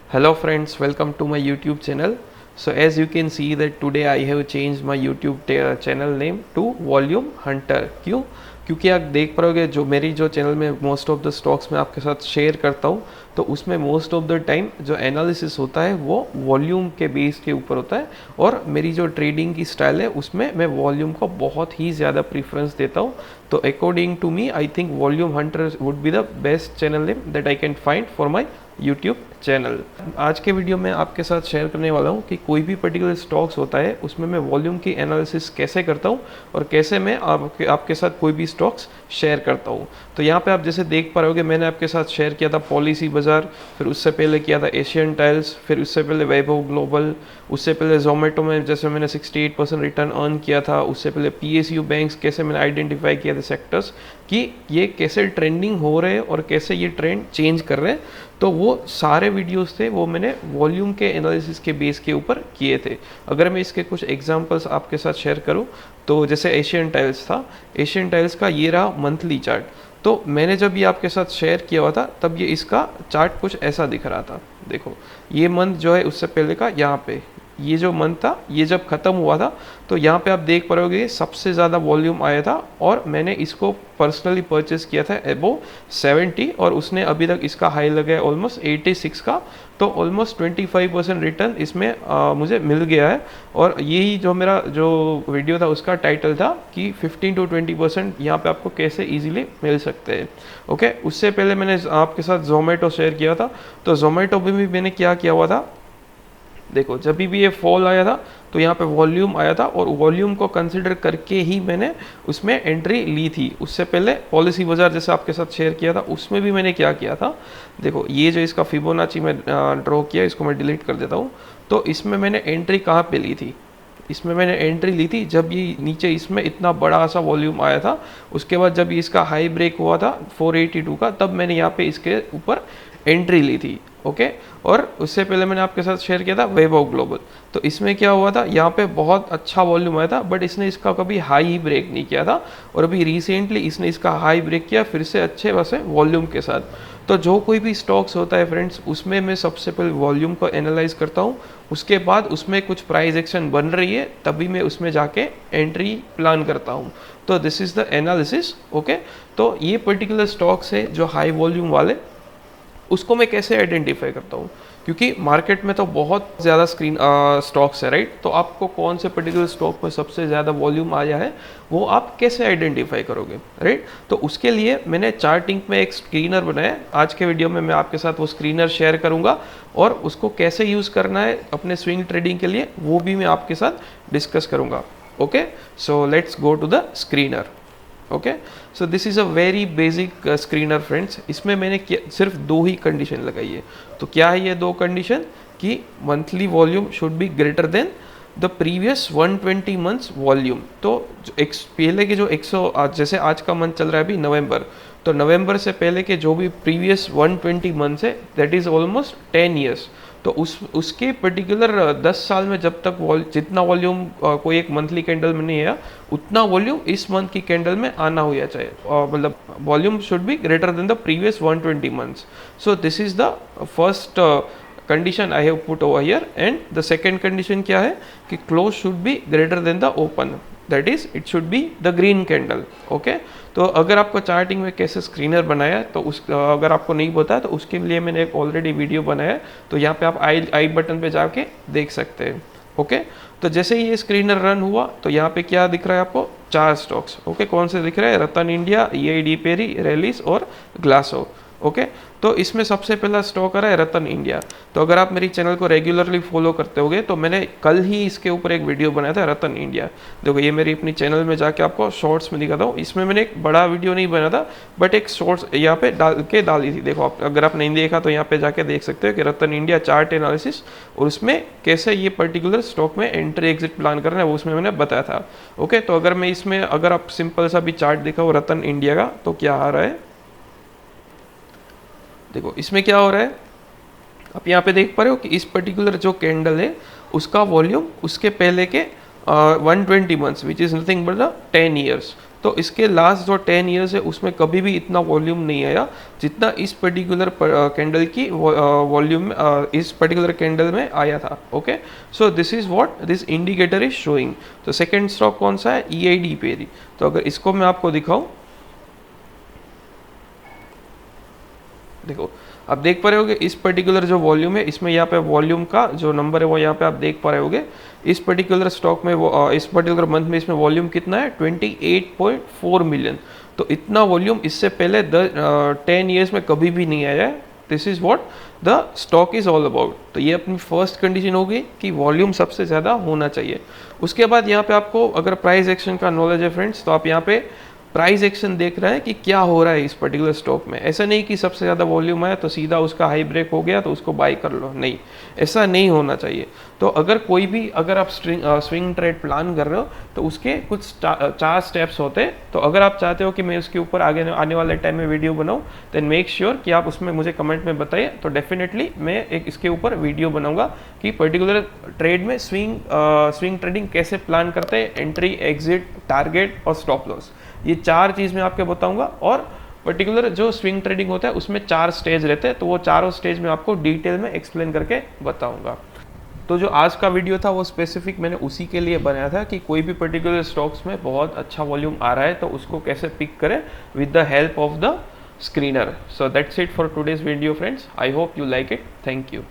Hello friends, welcome to my YouTube channel. So as you can see that today I have changed my YouTube channel name to Volume Hunter. क्यों? क्योंकि आप देख पाओगे जो मेरी जो चैनल में मोस्ट ऑफ द स्टॉक्स मैं आपके साथ शेयर करता हूँ, तो उसमें मोस्ट ऑफ द टाइम जो एनालिसिस होता है वो वॉल्यूम के बेस के ऊपर होता है, और मेरी जो ट्रेडिंग की स्टाइल है उसमें मैं वॉल्यूम को बहुत ही ज़्यादा प्रीफरेंस देता हूँ. तो according to me I think volume hunter would be the best channel name that I can find for my YouTube channel. आज के वीडियो में आपके साथ शेयर करने वाला हूँ कि कोई भी पर्टिकुलर स्टॉक्स होता है उसमें मैं वॉल्यूम की एनालिसिस कैसे करता हूँ और कैसे मैं आपके साथ कोई भी स्टॉक्स शेयर करता हूँ. तो यहाँ पे आप जैसे देख पा रहे होगे मैंने आपके साथ शेयर किया था पॉलिसी बाजार, फिर उससे पहले किया था एशियन टाइल्स, फिर उससे पहले वैभव ग्लोबल, उससे पहले जोमेटो में जैसे मैंने 68% रिटर्न अर्न किया था, उससे पहले PSU बैंक्स कैसे मैंने आइडेंटिफाई किया था सेक्टर्स कि ये कैसे ट्रेंडिंग हो रहे हैं और कैसे ये ट्रेंड चेंज कर रहे हैं. तो वो सारे वीडियोस थे वो मैंने वॉल्यूम के एनालिसिस के बेस के ऊपर किए थे. अगर मैं इसके कुछ एग्जांपल्स आपके साथ शेयर करूं तो जैसे एशियन टाइल्स था, एशियन टाइल्स का ये रहा मंथली चार्ट. तो मैंने जब ये आपके साथ शेयर किया हुआ था तब ये इसका चार्ट कुछ ऐसा दिख रहा था. देखो ये मंथ जो है उससे पहले का यहाँ पे ये जो मंथ था ये जब ख़त्म हुआ था तो यहाँ पे आप देख पाओगे सबसे ज़्यादा वॉल्यूम आया था और मैंने इसको पर्सनली परचेस किया था एबो 70, और उसने अभी तक इसका हाई लगा है ऑलमोस्ट 86 का. तो ऑलमोस्ट 25% रिटर्न इसमें मुझे मिल गया है. और यही जो मेरा जो वीडियो था उसका टाइटल था कि 15 to 20% यहाँ पे आपको कैसे इजीली मिल सकते हैं. ओके, उससे पहले मैंने आपके साथ जोमेटो शेयर किया था. तो जोमेटो में भी मैंने क्या किया हुआ था, देखो जब भी ये फॉल आया था तो यहाँ पे वॉल्यूम आया था और वॉल्यूम को कंसिडर करके ही मैंने उसमें एंट्री ली थी. उससे पहले पॉलिसी बाजार जैसे आपके साथ शेयर किया था उसमें भी मैंने क्या किया था, देखो ये जो इसका फिबोनाची में ड्रॉ किया इसको मैं डिलीट कर देता हूँ. तो इसमें मैंने एंट्री कहाँ पे ली थी, इसमें मैंने एंट्री ली थी जब ये नीचे इसमें इतना बड़ा सा वॉल्यूम आया था. उसके बाद जब इसका हाई ब्रेक हुआ था 482 का तब मैंने यहाँ पे इसके ऊपर एंट्री ली थी. ओके, और उससे पहले मैंने आपके साथ शेयर किया था वैभव ग्लोबल. तो इसमें क्या हुआ था, यहाँ पे बहुत अच्छा वॉल्यूम आया था बट इसने इसका कभी हाई ही ब्रेक नहीं किया था, और अभी रिसेंटली इसने इसका हाई ब्रेक किया फिर से अच्छे वैसे वॉल्यूम के साथ. तो जो कोई भी स्टॉक्स होता है फ्रेंड्स उसमें मैं सबसे पहले वॉल्यूम को एनालाइज करता हूँ, उसके बाद उसमें कुछ प्राइस एक्शन बन रही है तभी मैं उसमें जाके एंट्री प्लान करता हूँ. तो this is the analysis. Okay, तो ये पर्टिकुलर स्टॉक्स है जो हाई वॉल्यूम वाले, उसको मैं कैसे आइडेंटिफाई करता हूँ, क्योंकि मार्केट में तो बहुत ज़्यादा स्टॉक्स है राइट. तो आपको कौन से पर्टिकुलर स्टॉक में सबसे ज़्यादा वॉल्यूम आया है वो आप कैसे आइडेंटिफाई करोगे राइट. तो उसके लिए मैंने चार्टिंग में एक स्क्रीनर बनाया. आज के वीडियो में मैं आपके साथ वो स्क्रीनर शेयर करूँगा और उसको कैसे यूज़ करना है अपने स्विंग ट्रेडिंग के लिए वो भी मैं आपके साथ डिस्कस करूँगा. Okay, so let's go to the screener. Okay, so this is a very basic screener friends. इसमें मैंने सिर्फ दो ही कंडीशन लगाई है. तो क्या है ये दो कंडीशन, कि monthly volume should be greater than the previous 120 months volume. तो पहले के जो 100 जैसे आज का मंथ चल रहा है अभी नवंबर, तो नवंबर से पहले के जो भी प्रीवियस 120 मंथ्स है दैट इज़ ऑलमोस्ट 10 ईयर्स. तो उसके पर्टिकुलर 10 साल में जब तक जितना वॉल्यूम कोई एक मंथली कैंडल में नहीं आया उतना वॉल्यूम इस मंथ की कैंडल में आना हो चाहिए, मतलब volume should be greater than the previous 120 months. So this is the first condition I have put over here. And the second condition क्या है कि close should be greater than the open, that is it should be the green candle. Okay, तो अगर आपको charting में कैसे screener बनाया तो अगर आपको नहीं पता है तो उसके लिए मैंने एक ऑलरेडी वीडियो बनाया है, तो यहाँ पे आप आई बटन पे जाके देख सकते हैं. ओके, तो जैसे ही ये स्क्रीनर रन हुआ तो यहाँ पे क्या दिख रहा है आपको, 4 स्टॉक्स. ओके, कौन से दिख रहे हैं, रतन इंडिया, EID पेरी, रेलिस और ग्लासो. ओके, तो इसमें सबसे पहला स्टॉक आ रहा है रतन इंडिया. तो अगर आप मेरी चैनल को रेगुलरली फॉलो करते होगे तो मैंने कल ही इसके ऊपर एक वीडियो बनाया था रतन इंडिया. देखो ये मेरी अपनी चैनल में जाके आपको शॉर्ट्स में दिखाता हूँ. इसमें मैंने एक बड़ा वीडियो नहीं बनाया था बट एक शॉर्ट्स यहाँ पे डाली थी. देखो आप अगर आप नहीं देखा तो यहाँ पे जाके देख सकते हो कि रतन इंडिया चार्ट एनालिसिस और उसमें कैसे ये पर्टिकुलर स्टॉक में एंट्री एग्जिट प्लान करना है वो उसमें मैंने बताया था. ओके, तो अगर मैं इसमें अगर आप सिंपल सा भी चार्ट दिखाओ रतन इंडिया का तो क्या आ रहा है, देखो इसमें क्या हो रहा है, आप यहाँ पे देख पा रहे हो कि इस पर्टिकुलर जो कैंडल है उसका वॉल्यूम उसके पहले के 120 months which is nothing but the 10 years. तो तो इसके लास्ट जो 10 ईयर्स है उसमें कभी भी इतना वॉल्यूम नहीं आया जितना इस पर्टिकुलर कैंडल की वॉल्यूम इस पर्टिकुलर कैंडल में आया था। Okay, so this is what this indicator is showing. तो सेकेंड स्टॉक कौन सा है, EID पेरी। तो अगर इसको मैं आपको दिखाऊं, देखो आप देख पा रहे होगे इस पर्टिकुलर जो वॉल्यूम है इसमें यहाँ पे वॉल्यूम का जो नंबर है वो यहाँ पे आप देख पा रहे होगे। इस पर्टिकुलर स्टॉक में वो इस पर्टिकुलर मंथ में इसमें वॉल्यूम कितना है 28.4 मिलियन। तो इतना वॉल्यूम इससे पहले 10 ईयर्स में कभी भी नहीं आया है। This is what the stock is all about. तो ये अपनी फर्स्ट कंडीशन होगी कि वॉल्यूम सबसे ज़्यादा होना चाहिए। उसके बाद यहाँ पे आपको अगर प्राइस एक्शन का नॉलेज है फ्रेंड्स, तो आप यहाँ पे प्राइस एक्शन देख रहे हैं कि क्या हो रहा है इस पर्टिकुलर स्टॉक में। ऐसा नहीं कि सबसे ज़्यादा वॉल्यूम आया तो सीधा उसका हाई ब्रेक हो गया तो उसको बाय कर लो, नहीं, ऐसा नहीं होना चाहिए। तो अगर कोई भी अगर आप स्विंग ट्रेड प्लान कर रहे हो तो उसके कुछ 4 स्टेप्स होते हैं। तो अगर आप चाहते हो कि मैं उसके ऊपर आगे आने वाले टाइम में वीडियो बनाऊँ, देन मेक श्योर कि आप उसमें मुझे कमेंट में बताइए, तो डेफिनेटली मैं एक इसके ऊपर वीडियो बनाऊंगा कि पर्टिकुलर ट्रेड में स्विंग ट्रेडिंग कैसे प्लान करते हैं, एंट्री, एग्जिट, टारगेट और स्टॉप लॉस, ये 4 चीज़ मैं आपको बताऊंगा। और पर्टिकुलर जो स्विंग ट्रेडिंग होता है उसमें 4 स्टेज रहते हैं, तो वो चारों स्टेज में आपको डिटेल में एक्सप्लेन करके बताऊंगा। तो जो आज का वीडियो था वो स्पेसिफिक मैंने उसी के लिए बनाया था कि कोई भी पर्टिकुलर स्टॉक्स में बहुत अच्छा वॉल्यूम आ रहा है तो उसको कैसे पिक करें with the help of the screener. So that's it for today's video friends, I hope you like it, thank you.